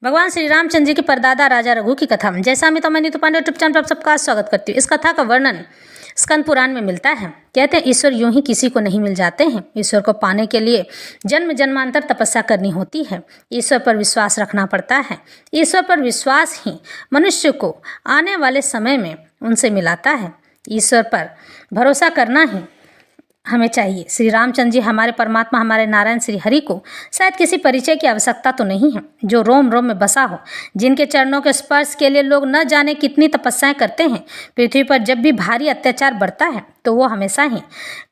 भगवान श्री रामचंद्र जी के परदादा राजा रघु की कथा। जैसा मैं नीतू पांडे यूट्यूब चैनल पर आप सबका स्वागत करती हूँ। इस कथा का वर्णन स्कंद पुराण में मिलता है। कहते हैं ईश्वर यूं ही किसी को नहीं मिल जाते हैं। ईश्वर को पाने के लिए जन्म जन्मांतर तपस्या करनी होती है। ईश्वर पर विश्वास रखना पड़ता है। ईश्वर पर विश्वास ही मनुष्य को आने वाले समय में उनसे मिलाता है। ईश्वर पर भरोसा करना ही हमें चाहिए। श्री रामचंद्र जी हमारे परमात्मा, हमारे नारायण श्री हरि को शायद किसी परिचय की आवश्यकता तो नहीं है, जो रोम रोम में बसा हो, जिनके चरणों के स्पर्श के लिए लोग न जाने कितनी तपस्याएं करते हैं। पृथ्वी पर जब भी भारी अत्याचार बढ़ता है तो वो हमेशा ही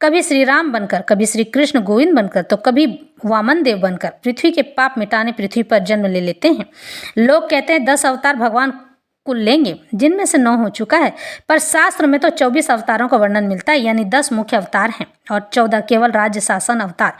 कभी श्री राम बनकर, कभी श्री कृष्ण गोविंद बनकर, तो कभी वामन देव बनकर पृथ्वी के पाप मिटाने पृथ्वी पर जन्म ले लेते हैं। लोग कहते हैं 10 अवतार भगवान कुल लेंगे, जिनमें से 9 हो चुका है, पर शास्त्र में तो 24 अवतारों का वर्णन मिलता है, यानी 10 मुख्य अवतार हैं और 14 केवल राज्य शासन अवतार,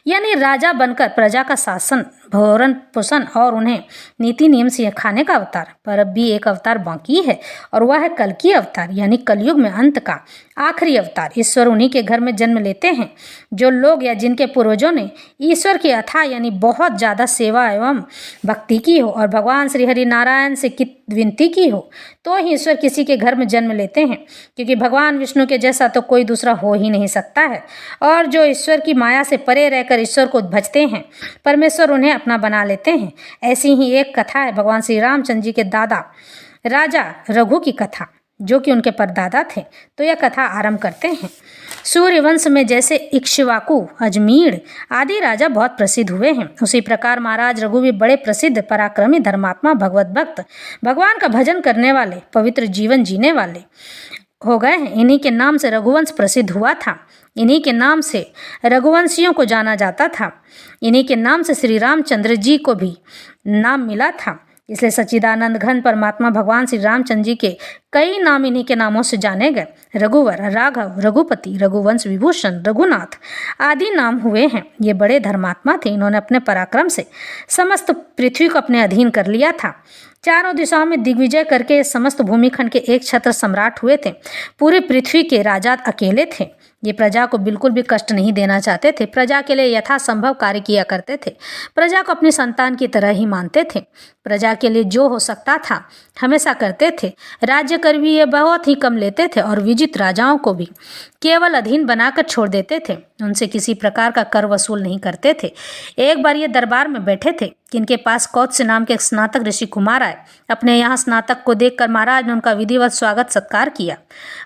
यानी राजा बनकर प्रजा का शासन, भरण पोषण और उन्हें नीति नियम से खाने का अवतार। पर अब भी एक अवतार बाकी है और वह है कल्कि अवतार, यानी कलयुग में अंत का आखिरी अवतार। ईश्वर उन्हीं के घर में जन्म लेते हैं जो लोग या जिनके पूर्वजों ने ईश्वर की अथाह यानी बहुत ज़्यादा सेवा एवं भक्ति की हो और भगवान श्री हरि नारायण से विनती की हो, तो ही ईश्वर किसी के घर में जन्म लेते हैं, क्योंकि भगवान विष्णु के जैसा तो कोई दूसरा हो ही नहीं सकता है। और जो ईश्वर की माया से परे रहकर ईश्वर को भजते हैं, परमेश्वर उन्हें अपना बना लेते हैं। ऐसी ही एक कथा है भगवान श्री रामचंद्र जी के दादा राजा रघु की कथा, जो कि उनके परदादा थे। तो यह कथा आरंभ करते हैं। सूर्यवंश में जैसे इक्ष्वाकु, अजमेर आदि राजा बहुत प्रसिद्ध हुए हैं, उसी प्रकार महाराज रघु भी बड़े प्रसिद्ध, पराक्रमी, धर्मात्मा, भगवत भक्त, भगवान का भजन करने वाले, पवित्र जीवन जीने वाले हो गए हैं। इन्हीं के नाम से रघुवंश प्रसिद्ध हुआ था। इन्हीं के नाम से रघुवंशियों को जाना जाता था। इन्हीं के नाम से श्री रामचंद्र जी को भी नाम मिला था। इसलिए सच्चिदानंद घन परमात्मा भगवान श्री रामचंद्र जी के कई नाम इन्हीं के नामों से जाने गए। रघुवर, राघव, रघुपति, रघुवंश विभूषण, रघुनाथ आदि नाम हुए हैं। ये बड़े धर्मात्मा थे। इन्होंने अपने पराक्रम से समस्त पृथ्वी को अपने अधीन कर लिया था। चारों दिशाओं में दिग्विजय करके समस्त भूमिखंड के एक छत्र सम्राट हुए थे। पूरी पृथ्वी के राजा अकेले थे। ये प्रजा को बिल्कुल भी कष्ट नहीं देना चाहते थे। प्रजा के लिए यथासंभव कार्य किया करते थे। प्रजा को अपनी संतान की तरह ही मानते थे। प्रजा के लिए जो हो सकता था हमेशा करते थे। राज्य कर भी ये बहुत ही कम लेते थे और विजित राजाओं को भी केवल अधीन बनाकर छोड़ देते थे। उनसे किसी प्रकार का कर वसूल नहीं करते थे। एक बार ये दरबार में बैठे थे कि इनके पास कौत्स्य नाम के एक स्नातक ऋषि कुमार आए। अपने यहाँ स्नातक को देखकर महाराज ने उनका विधिवत स्वागत सत्कार किया।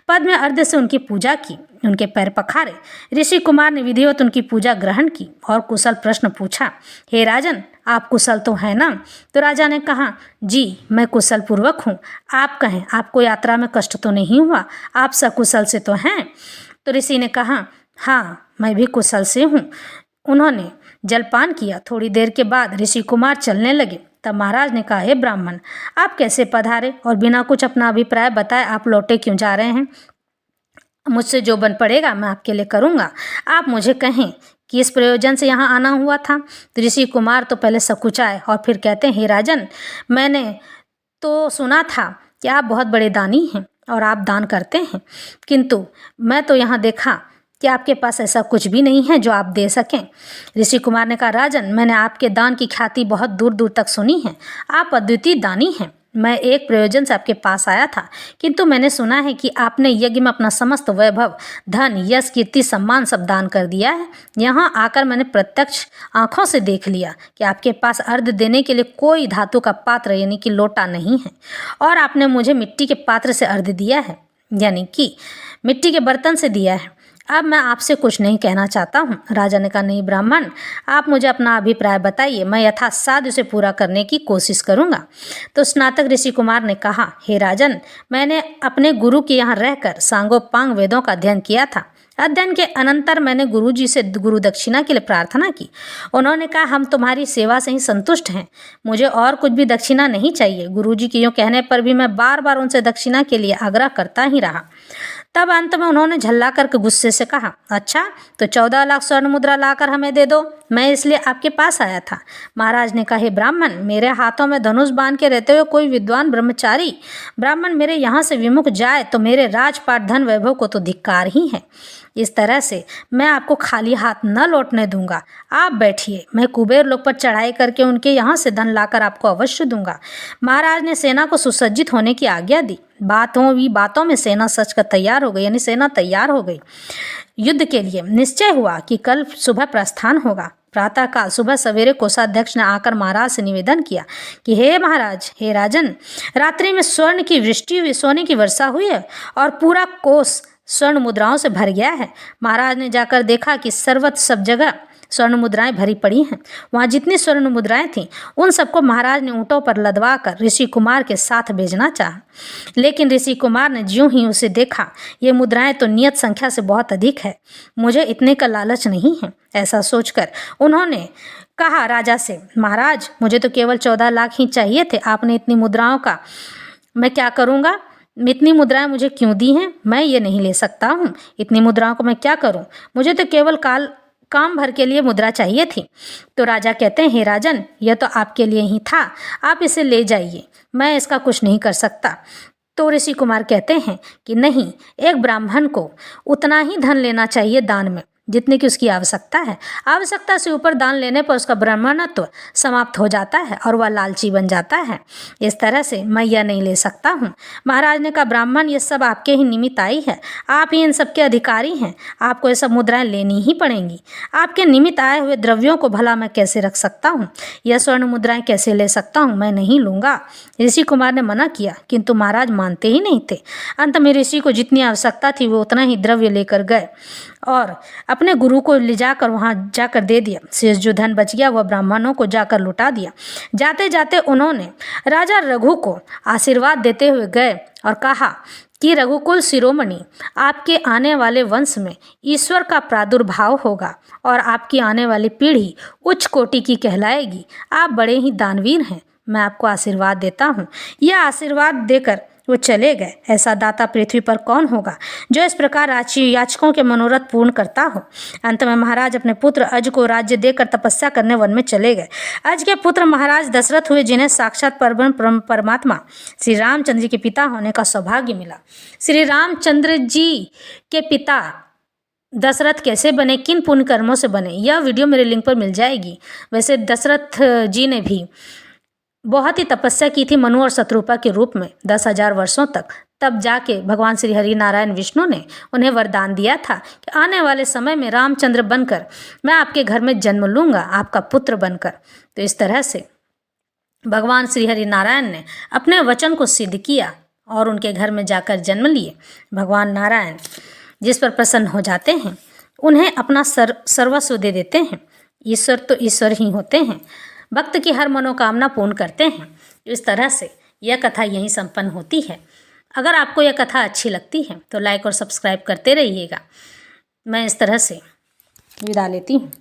पद में अर्घ्य से उनकी पूजा की, उनके पैर पखारे। ऋषि कुमार ने विधिवत उनकी पूजा ग्रहण की और कुशल प्रश्न पूछा, हे राजन, आप कुशल तो हैं ना? तो राजा ने कहा, जी मैं कुशल पूर्वक हूँ। आप कहें, आपको यात्रा में कष्ट तो नहीं हुआ? आप सकुशल से तो हैं? तो ऋषि ने कहा, हाँ मैं भी कुशल से हूँ। उन्होंने जलपान किया। थोड़ी देर के बाद ऋषि कुमार चलने लगे। तब महाराज ने कहा, हे ब्राह्मण, आप कैसे पधारे और बिना कुछ अपना अभिप्राय बताए आप लौटे क्यों जा रहे हैं? मुझसे जो बन पड़ेगा मैं आपके लिए करूँगा। आप मुझे कहें कि इस प्रयोजन से यहाँ आना हुआ था। तो ऋषि कुमार तो पहले सकुचाए और फिर कहते हैं, हे राजन, मैंने तो सुना था कि आप बहुत बड़े दानी हैं और आप दान करते हैं, किंतु मैं तो यहाँ देखा कि आपके पास ऐसा कुछ भी नहीं है जो आप दे सकें। ऋषि कुमार ने कहा, राजन, मैंने आपके दान की ख्याति बहुत दूर दूर तक सुनी है। आप अद्वितीय दानी हैं। मैं एक प्रयोजन से आपके पास आया था, किंतु मैंने सुना है कि आपने यज्ञ में अपना समस्त वैभव, धन, यश, कीर्ति, सम्मान सब दान कर दिया है। यहाँ आकर मैंने प्रत्यक्ष आंखों से देख लिया कि आपके पास अर्घ्य देने के लिए कोई धातु का पात्र यानी कि लोटा नहीं है, और आपने मुझे मिट्टी के पात्र से अर्घ्य दिया है, यानी कि मिट्टी के बर्तन से दिया है। अब मैं आपसे कुछ नहीं कहना चाहता हूँ। राजा ने कहा, नहीं ब्राह्मण, आप मुझे अपना अभिप्राय बताइए, मैं यथासाध्य उसे पूरा करने की कोशिश करूँगा। तो स्नातक ऋषि कुमार ने कहा, हे राजन, मैंने अपने गुरु के यहाँ रहकर सांगोपांग वेदों का अध्ययन किया था। अध्ययन के अनंतर मैंने गुरु जी से गुरु दक्षिणा के लिए प्रार्थना की। उन्होंने कहा, हम तुम्हारी सेवा से ही संतुष्ट हैं, मुझे और कुछ भी दक्षिणा नहीं चाहिए। गुरु जी के यूँ कहने पर भी मैं बार बार उनसे दक्षिणा के लिए आग्रह करता ही रहा। तब अंत में उन्होंने झल्ला करके गुस्से से कहा, अच्छा तो 14 लाख स्वर्ण मुद्रा लाकर हमें दे दो, मैं इसलिए आपके पास आया था। महाराज ने कहा, हे ब्राह्मण, मेरे हाथों में धनुष बांध के रहते हुए कोई विद्वान ब्रह्मचारी ब्राह्मण मेरे यहाँ से विमुख जाए तो मेरे राजपाट, धन, वैभव को तो धिक्कार ही है। इस तरह से मैं आपको खाली हाथ न लौटने दूंगा। आप बैठिए, मैं कुबेर लोक पर चढ़ाई करके उनके यहाँ से धन लाकर आपको अवश्य दूंगा। महाराज ने सेना को सुसज्जित होने की आज्ञा दी। बातों में सेना सच कर तैयार हो गई, यानी सेना तैयार हो गई युद्ध के लिए। निश्चय हुआ कि कल सुबह प्रस्थान होगा। प्रातःकाल सुबह सवेरे कोषाध्यक्ष ने आकर महाराज से निवेदन किया कि हे महाराज, हे राजन, रात्रि में स्वर्ण की वृष्टि हुई, सोने की वर्षा हुई है और पूरा कोष स्वर्ण मुद्राओं से भर गया है। महाराज ने जाकर देखा कि सर्वत्र सब जगह स्वर्ण मुद्राएं भरी पड़ी हैं। वहाँ जितनी स्वर्ण मुद्राएं थीं उन सबको महाराज ने ऊँटों पर लदवा कर ऋषि कुमार के साथ भेजना चाहा, लेकिन ऋषि कुमार ने ज्यों ही उसे देखा, ये मुद्राएं तो नियत संख्या से बहुत अधिक है, मुझे इतने का लालच नहीं है। ऐसा सोचकर उन्होंने कहा राजा से, महाराज मुझे तो केवल 14 लाख ही चाहिए थे, आपने इतनी मुद्राओं का मैं क्या करूँगा? इतनी मुद्राएं मुझे क्यों दी हैं? मैं ये नहीं ले सकता हूँ। इतनी मुद्राओं को मैं क्या करूँ? मुझे तो केवल काम भर के लिए मुद्रा चाहिए थी। तो राजा कहते हैं, हे राजन, यह तो आपके लिए ही था, आप इसे ले जाइए, मैं इसका कुछ नहीं कर सकता। तो ऋषि कुमार कहते हैं कि नहीं, एक ब्राह्मण को उतना ही धन लेना चाहिए दान में जितने की उसकी आवश्यकता है। आवश्यकता से ऊपर दान लेने पर उसका ब्राह्मणत्व समाप्त हो जाता है और वह लालची बन जाता है। इस तरह से मैं यह नहीं ले सकता हूँ। महाराज ने कहा, ब्राह्मण, ये सब आपके ही निमित्त आई है, आप ही इन सब के अधिकारी हैं, आपको ये सब मुद्राएं लेनी ही पड़ेंगी। आपके निमित्त आए हुए द्रव्यों को भला मैं कैसे रख सकता हूँ? यह स्वर्ण मुद्राएं कैसे ले सकता हूँ? मैं नहीं लूँगा। ऋषि कुमार ने मना किया, किंतु महाराज मानते ही नहीं थे। अंत में ऋषि को जितनी आवश्यकता थी वो उतना ही द्रव्य लेकर गए और अपने गुरु को ले जाकर वहाँ जाकर दे दिया। शेष जो धन बच गया वह ब्राह्मणों को जाकर लुटा दिया। जाते जाते उन्होंने राजा रघु को आशीर्वाद देते हुए गए और कहा कि रघुकुल शिरोमणि, आपके आने वाले वंश में ईश्वर का प्रादुर्भाव होगा और आपकी आने वाली पीढ़ी उच्च कोटि की कहलाएगी। आप बड़े ही दानवीर हैं, मैं आपको आशीर्वाद देता हूँ। यह आशीर्वाद देकर वो चले गए। ऐसा दाता पृथ्वी पर कौन होगा जो इस प्रकार याचकों के मनोरथ पूर्ण करता हो। अंत में महाराज अपने पुत्र अज को राज्य देकर तपस्या करने वन में चले गए। अज के पुत्र महाराज दशरथ हुए, जिन्हें साक्षात परमात्मा श्री रामचंद्र जी के पिता होने का सौभाग्य मिला। श्री रामचंद्र जी के पिता दशरथ कैसे बने, किन पुण्य कर्मों से बने, यह वीडियो मेरे लिंक पर मिल जाएगी। वैसे दशरथ जी ने भी बहुत ही तपस्या की थी मनु और शत्रुपा के रूप में 10,000 वर्षों तक। तब जाके भगवान श्री हरि नारायण विष्णु ने उन्हें वरदान दिया था कि आने वाले समय में रामचंद्र बनकर मैं आपके घर में जन्म लूँगा, आपका पुत्र बनकर। तो इस तरह से भगवान श्री हरि नारायण ने अपने वचन को सिद्ध किया और उनके घर में जाकर जन्म लिए। भगवान नारायण जिस पर प्रसन्न हो जाते हैं उन्हें अपना सर्वस्व दे देते हैं। ईश्वर तो ईश्वर ही होते हैं, भक्त की हर मनोकामना पूर्ण करते हैं। इस तरह से यह कथा यहीं संपन्न होती है। अगर आपको यह कथा अच्छी लगती है तो लाइक और सब्सक्राइब करते रहिएगा। मैं इस तरह से विदा लेती हूँ।